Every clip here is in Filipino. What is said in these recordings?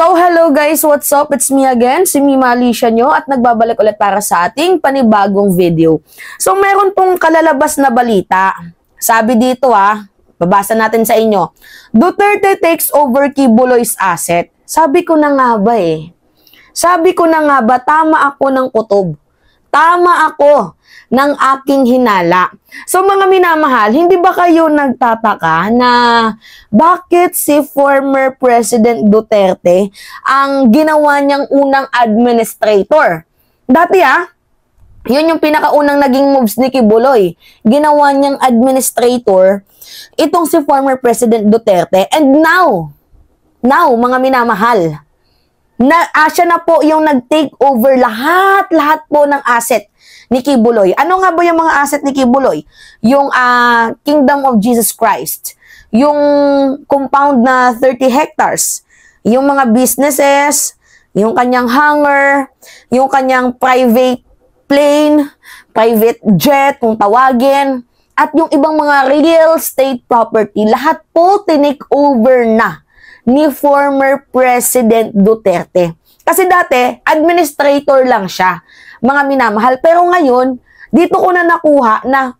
So, hello guys, what's up? It's me again, si Mima Alicia nyo at nagbabalik ulit para sa ating panibagong video. So, meron pong kalalabas na balita. Sabi dito babasa natin sa inyo. Duterte takes over Quiboloy's asset. Sabi ko na nga ba Sabi ko na nga ba, tama ako ng kutob. Tama ako ng aking hinala. So mga minamahal, hindi ba kayo nagtataka na bakit si former President Duterte ang ginawa niyang unang administrator? Dati yun yung pinakaunang naging moves ni Quiboloy. Ginawa niyang administrator itong si former President Duterte. And now mga minamahal, siya na po yung nag-take over lahat po ng asset ni Quiboloy. Ano nga ba yung mga asset ni Quiboloy? Yung Kingdom of Jesus Christ, yung compound na 30 hectares, yung mga businesses, yung kanyang hangar, yung kanyang private plane, private jet, kung tawagin, at yung ibang mga real estate property, lahat po tinake over na ni former President Duterte. Kasi dati, administrator lang siya, mga minamahal. Pero ngayon, dito ko na nakuha na,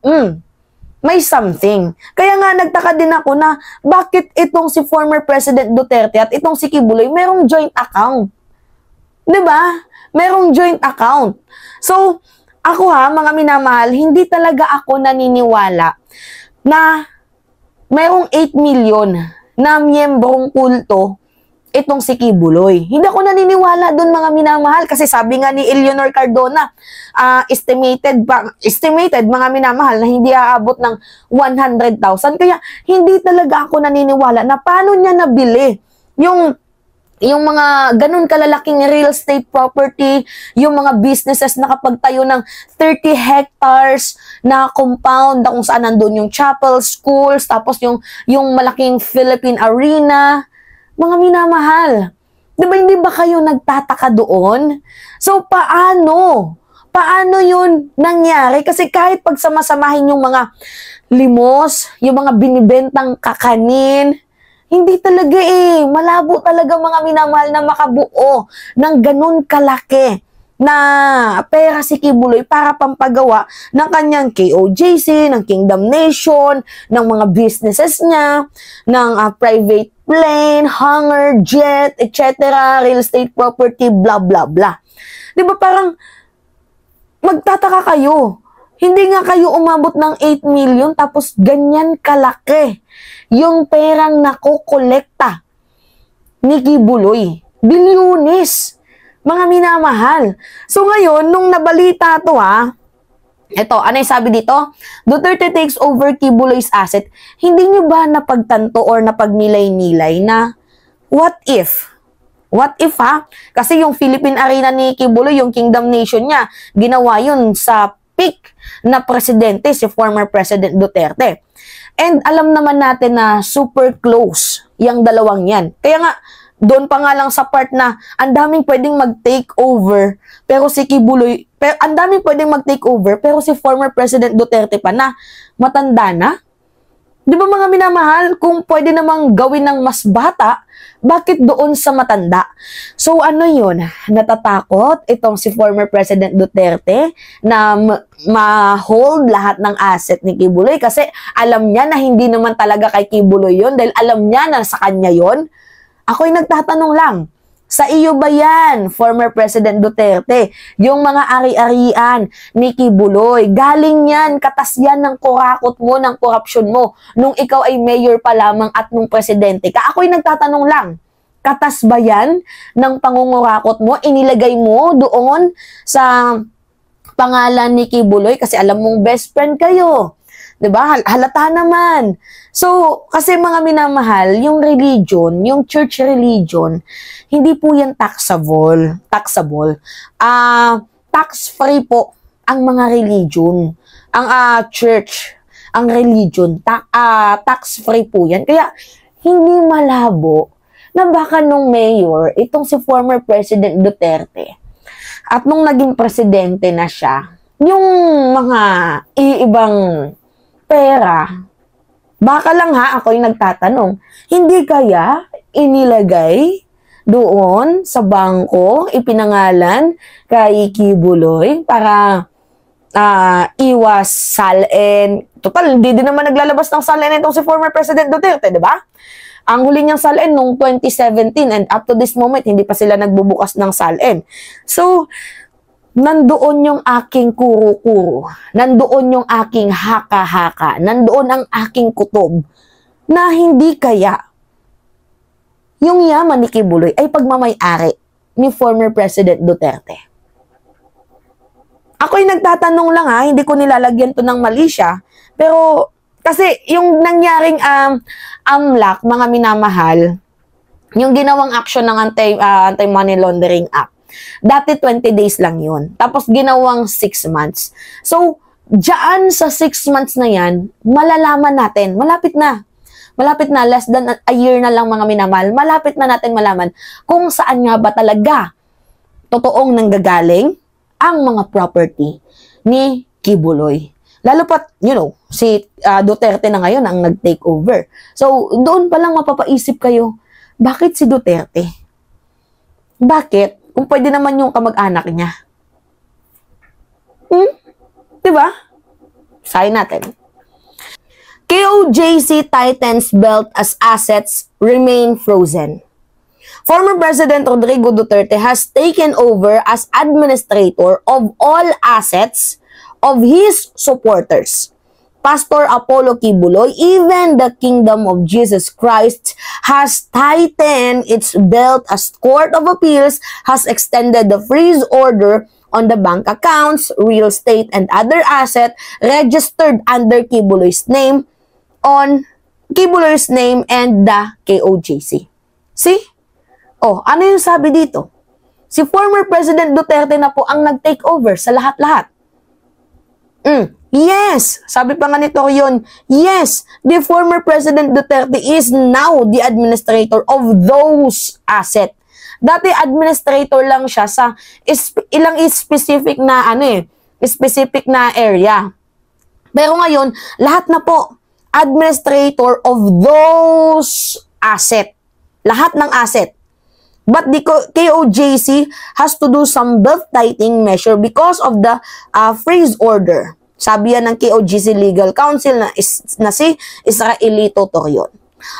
may something. Kaya nga nagtaka din ako na bakit itong si former President Duterte at itong si Quiboloy merong joint account. 'Di ba? Merong joint account. So, ako mga minamahal, hindi talaga ako naniniwala na merong 8 million na miyembrong kulto itong si Quiboloy. Hindi ako naniniwala doon mga minamahal kasi sabi nga ni Eleanor Cardona, estimated mga minamahal na hindi aabot ng 100,000. Kaya hindi talaga ako naniniwala na paano niya nabili yung mga ganun kalalaking real estate property, yung mga businesses na kapagtayo ng 30 hectares na compound na kung saan nandun yung chapel, schools, tapos yung malaking Philippine Arena. Mga minamahal, di ba hindi ba kayo nagtataka doon? So, paano? Paano yun nangyari? Kasi kahit pagsamasamahin yung mga limos, yung mga binibentang kakanin, hindi talaga malabo talaga mga minamahal na makabuo ng ganun kalaki na pera si Quiboloy para pampagawa ng kanyang KOJC, ng Kingdom Nation, ng mga businesses niya, ng private plane, hangar, jet, etc., real estate property, blah, blah, blah. Di ba parang magtataka kayo, hindi nga kayo umabot ng 8 million tapos ganyan kalaki yung perang nakokolekta ni Quiboloy. Bilyones. Mga minamahal. So ngayon, nung nabalita to ito, ano yung sabi dito? Duterte takes over Quiboloy's asset. Hindi nyo ba napagtanto or napagmilay-nilay na what if? What if Kasi yung Philippine Arena ni Quiboloy, yung Kingdom Nation niya, ginawa yun sa peak na presidente, si former President Duterte. And alam naman natin na super close yung dalawang yan. Kaya nga, doon pa nga lang sa part na ang daming pwedeng mag-take over, pero si Quiboloy, ang daming pwedeng mag-take over, pero si former President Duterte pa na matanda na. Di ba mga minamahal, kung pwede namang gawin ng mas bata, bakit doon sa matanda? So ano yun? Natatakot itong si former President Duterte na ma-hold lahat ng asset ni Quiboloy kasi alam niya na hindi naman talaga kay Quiboloy yun dahil alam niya na sa kanya yun. Ako'y nagtatanong lang, sa iyo ba yan, former President Duterte? Yung mga ari-arian ni Quiboloy, galing yan, katas yan ng kurakot mo, ng korupsyon mo, nung ikaw ay mayor pa lamang at nung presidente ka. Ako'y nagtatanong lang, katas ba yan ng pangungurakot mo? Inilagay mo doon sa pangalan ni Quiboloy kasi alam mong best friend kayo. 'Di ba? Halata naman. So, kasi mga minamahal, yung religion, yung church religion, hindi po yan taxable. Tax-free po ang mga religion. Ang church, ang religion, tax-free po yan. Kaya, hindi malabo na baka nung mayor, itong si former President Duterte, at nung naging presidente na siya, yung mga iibang pera, baka lang ako'y nagtatanong, hindi kaya inilagay doon sa bangko, ipinangalan kay Kibuloy para iwas salin. Total, hindi din naman naglalabas ng salin itong si former President Duterte, di ba? Ang huli niyang salin noong 2017 and up to this moment, hindi pa sila nagbubukas ng salin. So, nandoon yung aking kuro-kuro, nandoon yung aking haka-haka, nandoon ang aking kutob, na hindi kaya yung yaman ni Kibuloy ay pagmamay-ari ni former President Duterte. Ako'y nagtatanong lang hindi ko nilalagyan to ng mali siya, pero kasi yung nangyaring AMLAC, mga minamahal, yung ginawang action ng Anti-Money Laundering Act, dati 20 days lang yun. Tapos ginawang 6 months. So, dyan sa 6 months na yan, malalaman natin, malapit na, less than a year na lang mga minamahal, malapit na natin malaman kung saan nga ba talaga totoong nanggagaling ang mga property ni Kibuloy. Lalo pat, si Duterte na ngayon ang nag-take over. So, doon pa lang mapapaisip kayo, bakit si Duterte? Bakit? Kung pwede naman yung kamag-anak niya. Diba? Sayin natin. KOJC tightens belt as assets remain frozen. Former President Rodrigo Duterte has taken over as administrator of all assets of his supporters. Pastor Apollo Kibuloy, even the Kingdom of Jesus Christ has tightened its belt as Court of Appeals has extended the freeze order on the bank accounts, real estate, and other asset registered under Kibuloy's name and the KOJC. See? Oh, ano yung sabi dito? Si former President Duterte na po ang nag-take over sa lahat-lahat. Yes, sabi pa nga nito yun, yes, the former President Duterte is now the administrator of those assets. Dati administrator lang siya sa ilang specific na specific na area. Pero ngayon, lahat na po administrator of those assets. Lahat ng asset. But the KOJC has to do some belt tightening measure because of the freeze order. Sabi yan ng KOJC Legal Counsel na si Israelito Torion.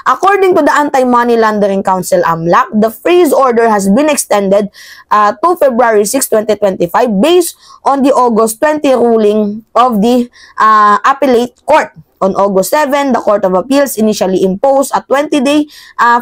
According to the Anti-Money Laundering Council AMLAC, the freeze order has been extended to February 6, 2025 based on the August 20 ruling of the Appellate Court. On August 7, the Court of Appeals initially imposed a 20-day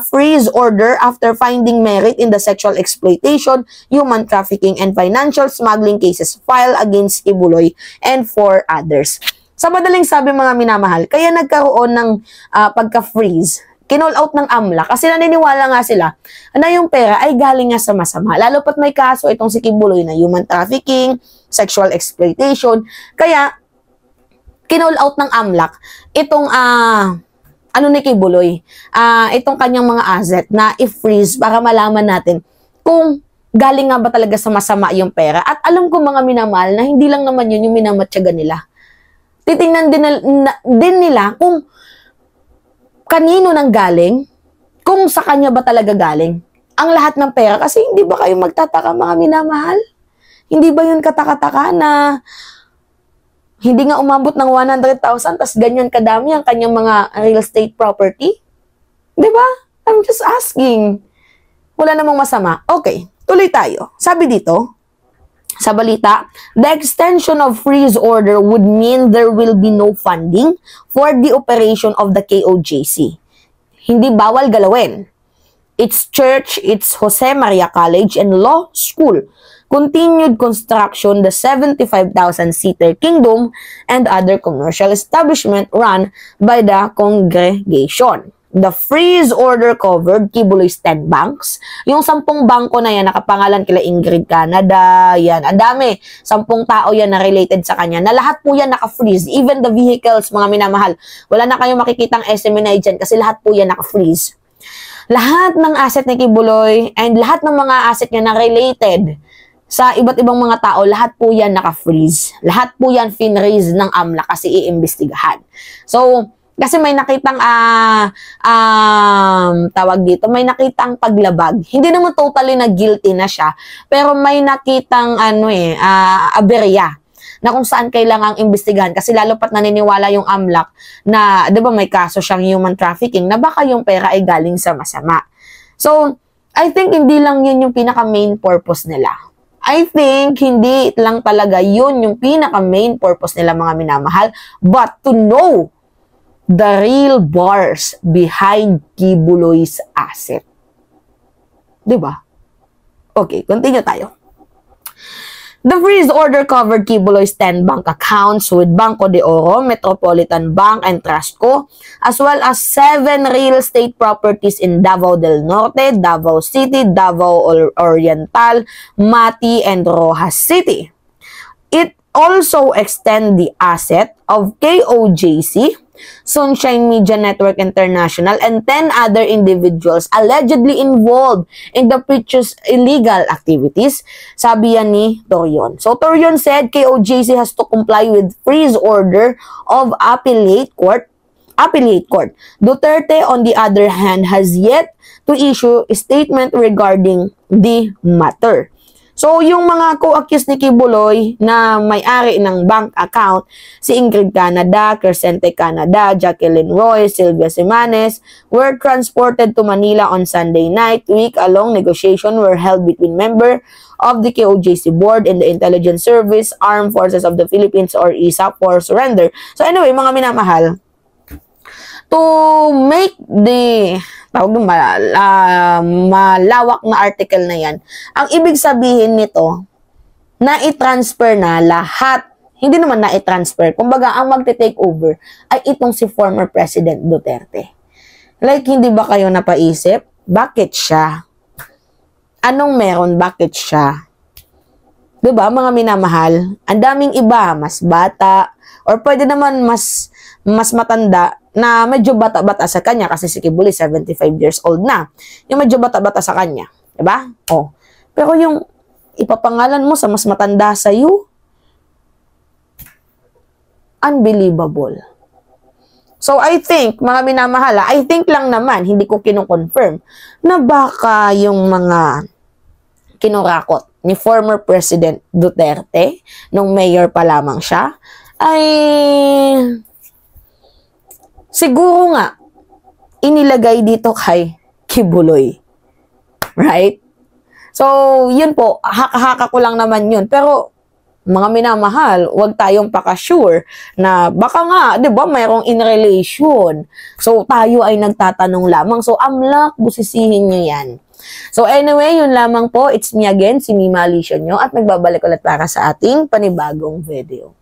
freeze order after finding merit in the sexual exploitation, human trafficking, and financial smuggling cases filed against Kibuloy and 4 others. Sa madaling sabi mga minamahal, kaya nagkaroon ng pagka-freeze, kinall out ng AMLAC kasi naniniwala nga sila na yung pera ay galing nga sa masama. Lalo pat may kaso itong si Kibuloy na human trafficking, sexual exploitation, kaya kinall out ng AMLAC itong ni Kibuloy, itong kanyang mga asset na i-freeze para malaman natin kung galing nga ba talaga sa masama yung pera. At alam ko mga minamahal na hindi lang naman yun yung minamatyaga nila. Titingnan din nila kung kanino nang galing, kung sa kanya ba talaga galing ang lahat ng pera. Kasi hindi ba kayo magtataka mga minamahal? Hindi ba yun katakataka na hindi nga umabot ng 100,000 tas ganyan kadami ang kanyang mga real estate property? Diba? I'm just asking. Wala namang masama. Okay, tuloy tayo. Sabi dito, sa balita, the extension of freeze order would mean there will be no funding for the operation of the KOJC. Hindi bawal galawin. Its church, its Jose Maria College and Law School, continued construction, the 75,000-seater Kingdom, and other commercial establishment run by the congregation. The freeze order covered Kibuloy's 10 banks. Yung 10 bangko na yan, nakapangalan kila Ingrid Canada, yan. Ang dami. 10 tao yan na related sa kanya. Na lahat po yan naka-freeze. Even the vehicles, mga minamahal. Wala na kayong makikitang SMNI dyan kasi lahat po yan naka-freeze. Lahat ng asset ni Kibuloy and lahat ng mga asset niya na related sa iba't ibang mga tao, lahat po yan naka-freeze. Lahat po yan fin-raise ng AMLAC kasi iimbestigahan. So, Kasi may nakitang, tawag dito, may nakitang paglabag. Hindi naman totally na guilty na siya, pero may nakitang, aberya na kung saan kailangang imbestigahan. Kasi lalo pat naniniwala yung AMLAC na, di ba, may kaso siyang human trafficking, na baka yung pera ay galing sa masama. So, I think hindi lang yun yung pinaka-main purpose nila. I think hindi lang talaga yun yung pinaka-main purpose nila, mga minamahal, but to know the real bars behind Kibuloy's asset. Diba? Okay, continue tayo. The freeze order covered Kibuloy's 10 bank accounts with Banco de Oro, Metropolitan Bank, and Trustco, as well as 7 real estate properties in Davao del Norte, Davao City, Davao Oriental, Mati, and Rojas City. It also extend the asset of KOJC, Sunshine Media Network International, and 10 other individuals allegedly involved in the previous illegal activities, sabi yan ni Torion. So, Torion said KOJC has to comply with freeze order of appellate court. Duterte, on the other hand, has yet to issue a statement regarding the matter. So, yung mga co-accused ni Kibuloy na may-ari ng bank account, si Ingrid Canada, Crescente Canada, Jacqueline Roy, Sylvia Simanes, were transported to Manila on Sunday night. Week-long negotiations were held between members of the KOJC board and the Intelligence Service, Armed Forces of the Philippines, or ISAP, for surrender. So, anyway, mga minamahal, to make the malawak na article na yan, ang ibig sabihin nito, na-i-transfer na lahat. Hindi naman na-i-transfer. Kumbaga, ang magte-take over ay itong si former President Duterte. Like, hindi ba kayo napaisip? Bakit siya? Anong meron? Bakit siya? Diba, mga minamahal? Ang daming iba, mas bata, or pwede naman mas matanda, na medyo bata-bata sa kanya kasi si Kibuloy 75 years old na. Yung medyo bata-bata sa kanya. Diba? Oh. Pero yung ipapangalan mo sa mas matanda sa iyo, unbelievable. So, I think, mga minamahala, I think lang naman, hindi ko kino-confirm, na baka yung mga kinurakot ni former President Duterte, nung mayor pa lamang siya, ay siguro nga, inilagay dito kay Kibuloy. Right? So, yun po, haka-haka ko lang naman yun. Pero, mga minamahal, huwag tayong paka-sure na baka nga, di ba, mayroong in relation. So, tayo ay nagtatanong lamang. So, AMLAC, busisihin nyo yan. So, anyway, yun lamang po. It's me again, si Mima Alicia nyo, at nagbabalik ulit para sa ating panibagong video.